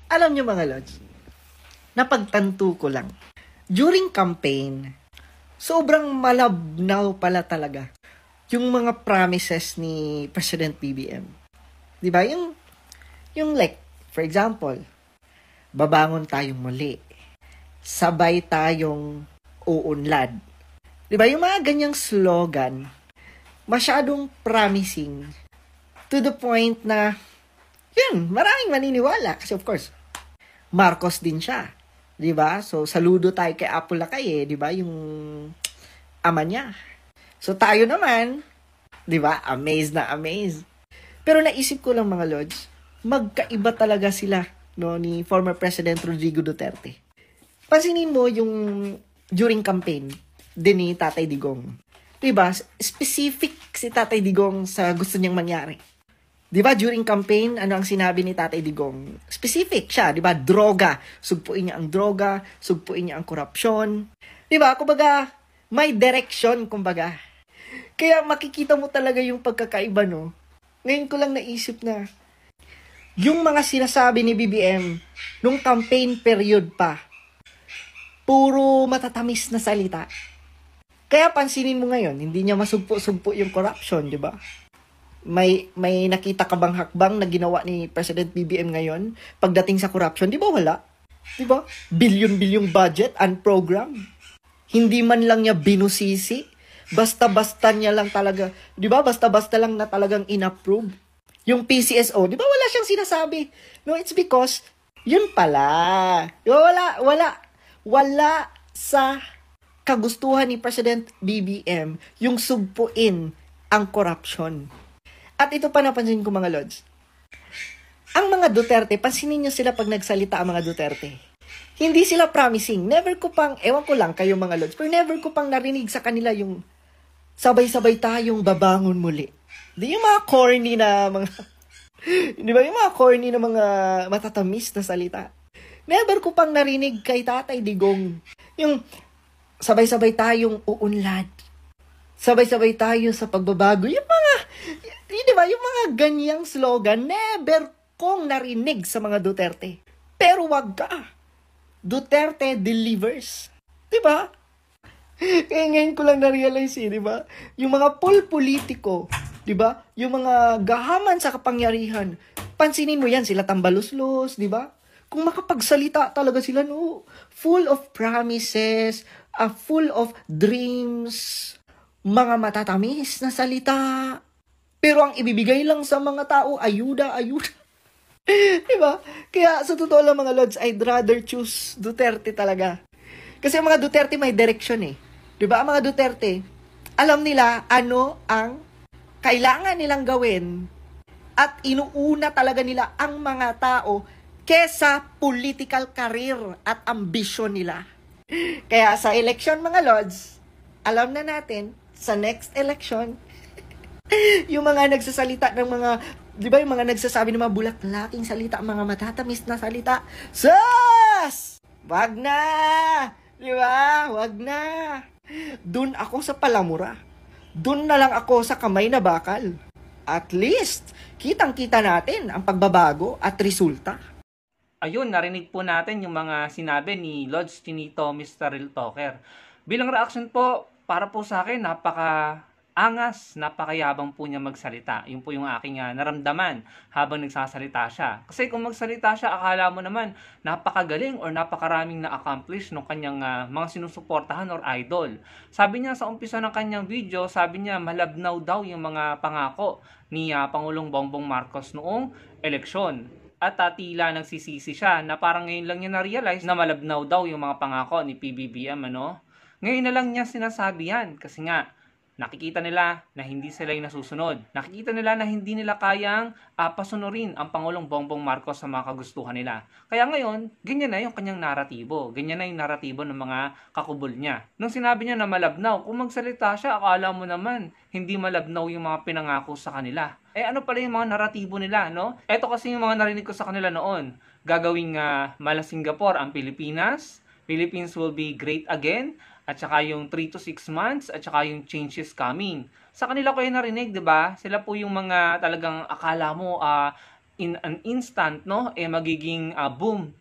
Alam nyo mga lods, napagtanto ko lang. During campaign, sobrang malabnaw pala talaga yung mga promises ni President BBM. Diba? Yung like, for example, babangon tayong muli. Sabay tayong uunlad. Diba? Yung mga ganyang slogan, masyadong promising to the point na, yun, maraming maniniwala. Kasi of course, Marcos din siya. Diba? So, saludo tayo kay Apo Lakay diba? Yung ama niya. So, tayo naman, diba? Amazed na amazed. Pero naisip ko lang mga lords, magkaiba talaga sila no, ni former President Rodrigo Duterte. Pansinin mo yung during campaign din ni Tatay Digong. Diba? Specific si Tatay Digong sa gusto niyang mangyari. Diba? During campaign, ano ang sinabi ni Tatay Digong? Specific siya, diba? Droga. Sugpuin niya ang droga, sugpuin niya ang korupsyon. Diba? Kumbaga, may direction, kumbaga. Kaya makikita mo talaga yung pagkakaiba, no? Ngayon ko lang naisip na, yung mga sinasabi ni BBM, nung campaign period pa, puro matatamis na salita. Kaya pansinin mo ngayon, hindi niya masugpo-sugpo yung corruption, di ba? May nakita ka bang hakbang na ginawa ni President BBM ngayon pagdating sa corruption? Di ba wala? Di ba? Billion-bilyong budget and program. Hindi man lang niya binusisi. Basta-basta niya lang talaga, di ba? Basta-basta lang na talagang inapprove. Yung PCSO, di ba wala siyang sinasabi? No, it's because, yun pala. Wala sa kagustuhan ni President BBM yung sugpuin ang corruption. At ito pa napansin ko mga lods. Ang mga Duterte, pansinin niyo sila pag nagsalita ang mga Duterte. Hindi sila promising. Never ko pang, ewan ko lang kayo mga lods, pero never ko pang narinig sa kanila yung sabay-sabay tayong babangon muli. Di yung mga corny na mga, di ba yung mga corny na mga matatamis na salita. Never ko pang narinig kay Tatay Digong yung sabay-sabay tayong uunlad. Sabay-sabay tayo sa pagbabago. Yung mga, di ba, yung mga ganyang slogan, never kong narinig sa mga Duterte. Pero wag ka. Duterte delivers. Di ba? Kaya ngayon ko lang na-realize di ba? Yung mga politiko, di ba? Yung mga gahaman sa kapangyarihan, pansinin mo yan, sila tambaluslos, di ba? Kung makapagsalita talaga sila, no? Full of promises, full of dreams, mga matatamis na salita. Pero ang ibibigay lang sa mga tao, ayuda. Diba? Kaya sa totoo lang mga lods, I'd rather choose Duterte talaga. Kasi ang mga Duterte may direction Diba? Ang mga Duterte, alam nila ano ang kailangan nilang gawin at inuuna talaga nila ang mga tao kesa political career at ambisyon nila. Kaya sa election mga lods, alam na natin, sa next election, yung mga nagsasalita ng mga, di ba yung mga nagsasabi ng mga bulaklaking salita, mga matatamis na salita, sus! Wag na! Di ba? Wag na! Dun ako sa palamura. Dun na lang ako sa kamay na bakal. At least, kitang-kita natin ang pagbabago at resulta. Ayun, narinig po natin yung mga sinabi ni Lods Chinito, Mr. Real Talker. Bilang reaction po, para po sa akin, napaka-angas, napakayabang po niya magsalita. Yun po yung aking naramdaman habang nagsasalita siya. Kasi kung magsalita siya, akala mo naman napakagaling or napakaraming na-accomplish ng kanyang mga sinusuportahan or idol. Sabi niya sa umpisa ng kanyang video, sabi niya malabnaw daw yung mga pangako ni Pangulong Bongbong Marcos noong eleksyon. At tila nagsisisi siya na parang ngayon lang niya na-realize na malabnaw daw yung mga pangako ni PBBM, Ngayon na lang niya sinasabi yan kasi nga nakikita nila na hindi sila yung nasusunod. Nakikita nila na hindi nila kayang pasunurin ang Pangulong Bongbong Marcos sa mga kagustuhan nila. Kaya ngayon, ganyan na yung kanyang naratibo. Ganyan na yung naratibo ng mga kakubol niya. Nung sinabi niya na malabnaw, kung magsalita siya, akala mo naman hindi malabnaw yung mga pinangako sa kanila. Ano pala yung mga naratibo nila, Ito kasi yung mga narinig ko sa kanila noon. Gagawing mala Singapore ang Pilipinas. Philippines will be great again. At saka yung 3 to 6 months, at saka yung change is coming. Sa kanila ko yung narinig, di ba? Sila po yung mga talagang akala mo in an instant, no, magiging boom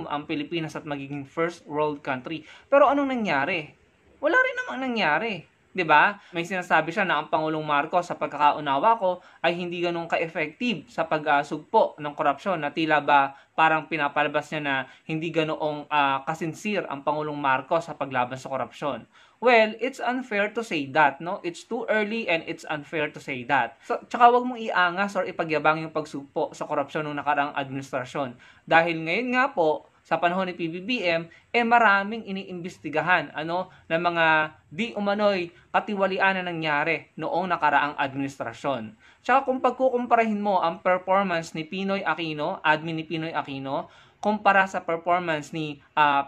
ang Pilipinas at magiging first world country. Pero anong nangyari? Wala rin namang nangyari. 'Di ba? May sinasabi siya na ang Pangulong Marcos sa pagkakaunawa ko ay hindi ganun ka-effective sa pagsugpo ng korupsyon, na tila ba parang pinapalabas niya na hindi ganoong kasinsir ang Pangulong Marcos sa paglaban sa korupsyon. Well, it's unfair to say that, no? It's too early and it's unfair to say that. So, tsaka wag mong iangas or ipagyabang yung pagsugpo sa korupsyon ng nakaraang administrasyon. Dahil ngayon nga po, sa panahon ni PBBM, maraming iniimbestigahan na mga di umano'y katiwalian na nangyari noong nakaraang administrasyon. Tsaka kung pagkukumparahin mo ang performance ni Pinoy Aquino, admin ni Pinoy Aquino, kumpara sa performance ni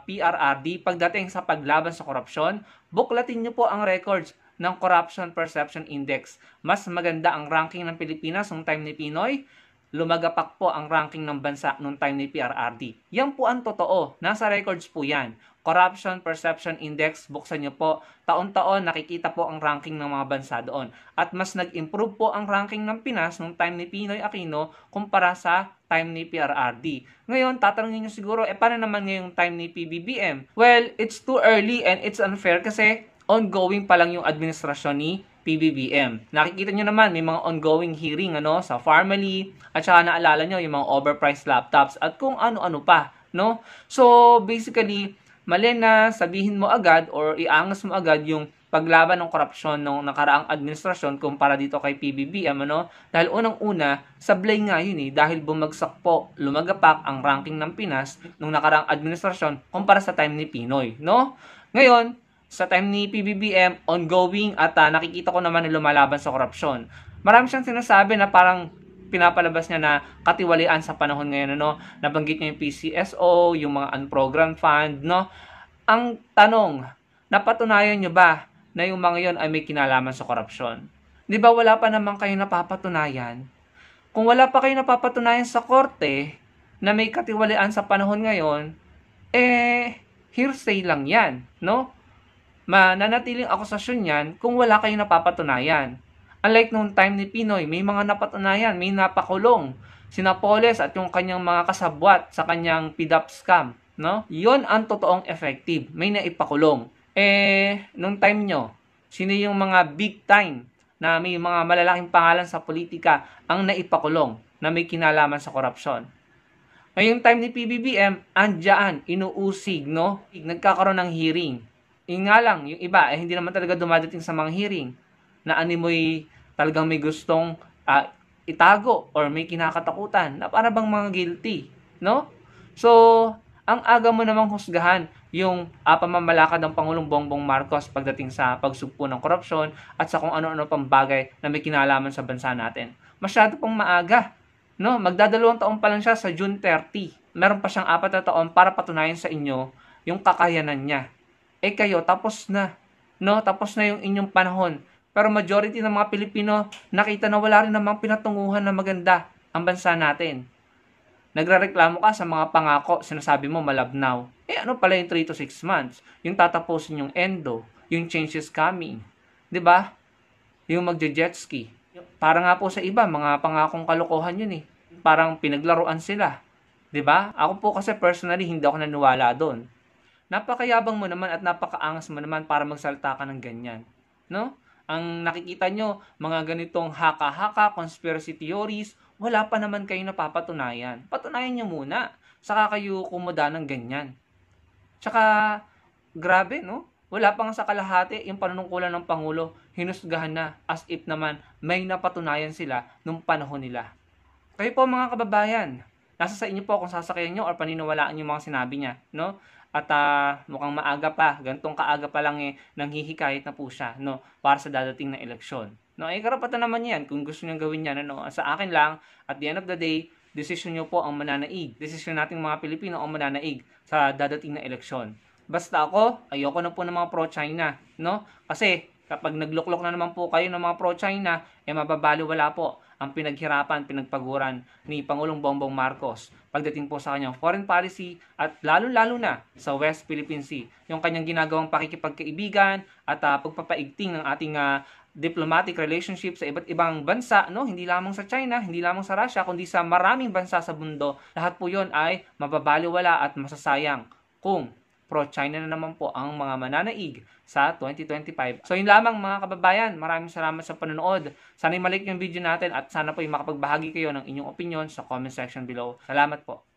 PRRD pagdating sa paglaban sa korupsyon, buklatin niyo po ang records ng Corruption Perception Index. Mas maganda ang ranking ng Pilipinas noong time ni Pinoy, lumagapak po ang ranking ng bansa noong time ni PRRD. Yan po ang totoo. Nasa records po yan. Corruption Perception Index, buksan nyo po. Taon-taon nakikita po ang ranking ng mga bansa doon. At mas nag-improve po ang ranking ng Pinas noong time ni Pinoy Aquino kumpara sa time ni PRRD. Ngayon, tatanungin nyo siguro, paano naman ngayong time ni PBBM? Well, it's too early and it's unfair kasi ongoing pa lang yung administrasyon ni PBBM. Nakikita nyo naman, may mga ongoing hearing sa Pharmaly, at saka naalala nyo yung mga overpriced laptops at kung ano-ano pa. No? So, basically, mali na sabihin mo agad or iangas mo agad yung paglaban ng korupsyon ng nakaraang administrasyon kumpara dito kay PBBM. Dahil unang-una, sablay nga yun dahil bumagsak po, lumagapak ang ranking ng Pinas nung nakaraang administrasyon kumpara sa time ni Pinoy. No? Ngayon, sa time ni PBBM, ongoing at nakikita ko naman na lumalaban sa korupsyon. Marami siyang sinasabi na parang pinapalabas niya na katiwalian sa panahon ngayon. Nabanggit niya yung PCSO, yung mga unprogrammed fund. Ang tanong, napatunayan niyo ba na yung mga yon ay may kinalaman sa korupsyon? Di ba wala pa naman kayo napapatunayan? Kung wala pa kayo napapatunayan sa korte na may katiwalian sa panahon ngayon, hearsay lang yan, no? Mananatiling akusasyon yan kung wala kayong napapatunayan. Unlike noong time ni Pinoy, may mga napatunayan, may napakulong. Sina Poles at yung kanyang mga kasabwat sa kanyang PDAP scam. No? Yon ang totoong effective. May naipakulong. Nung time nyo, sino yung mga big time na may mga malalaking pangalan sa politika ang naipakulong na may kinalaman sa korupsyon? Ngayong time ni PBBM, andyan, inuusig, no? Nagkakaroon ng hearing. Yung nga lang, yung iba, hindi naman talaga dumadating sa mga hearing na animoy talagang may gustong itago or may kinakatakutan na para bang mga guilty, no? So, ang aga mo namang husgahan yung pamamalakad ng Pangulong Bongbong Marcos pagdating sa pagsugpo ng korupsyon at sa kung ano-ano pang bagay na may kinalaman sa bansa natin. Masyado pang maaga, no? Magdadalawang taon pa lang siya sa June 30. Meron pa siyang 4 na taon para patunayan sa inyo yung kakayanan niya. Kayo, tapos na. No? Tapos na yung inyong panahon. Pero majority ng mga Pilipino nakita na wala rin namang pinatunguhan na maganda ang bansa natin. Nagrereklamo ka sa mga pangako, sinasabi mo malabnaw. Ano pala yung 3 to 6 months? Yung tatapusin yung endo, yung change is coming. 'Di ba? Yung magje-jet ski. Para nga po sa iba, mga pangakong kalokohan yun Parang pinaglaruan sila. 'Di ba? Ako po kasi personally hindi ako naniwala doon. Napakayabang mo naman at napakaangas mo naman para magsalita ka ng ganyan. No? Ang nakikita nyo, mga ganitong haka-haka, conspiracy theories, wala pa naman kayo napapatunayan. Patunayan nyo muna. Saka kayo kumuda ng ganyan. Tsaka, grabe, no? Wala pang sa kalahati yung panunungkulan ng Pangulo, hinusgahan na as if naman may napatunayan sila nung panahon nila. Kayo po mga kababayan, nasa sa inyo po kung sasakayan nyo or paniniwalaan yung mga sinabi niya, no? At mukhang maaga pa, gantong kaaga pa lang nanghihikayat na po siya, no, para sa dadating na eleksyon. No, karapatan naman yan kung gusto niyo gawin yan, Sa akin lang, at the end of the day, desisyon niyo po ang mananaig. Desisyon nating mga Pilipino ang mananaig sa dadating na eleksyon. Basta ako, ayoko na po ng mga pro-China, no? Kasi kapag nagluklok na naman po kayo ng mga pro-China, mababaliwala po ang pinaghirapan, pinagpaguran ni Pangulong Bongbong Marcos pagdating po sa kanyang foreign policy at lalo-lalo na sa West Philippine Sea. Yung kanyang ginagawang pakikipagkaibigan at pagpapaigting ng ating diplomatic relationship sa iba't ibang bansa, no? Hindi lamang sa China, hindi lamang sa Russia, kundi sa maraming bansa sa mundo. Lahat po 'yon ay mababaliwala at masasayang kung pro-China na naman po ang mga mananaig sa 2025. So yun lamang mga kababayan, maraming salamat sa panonood. Sana'y malik yung video natin at sana po ay makapagbahagi kayo ng inyong opinion sa comment section below. Salamat po.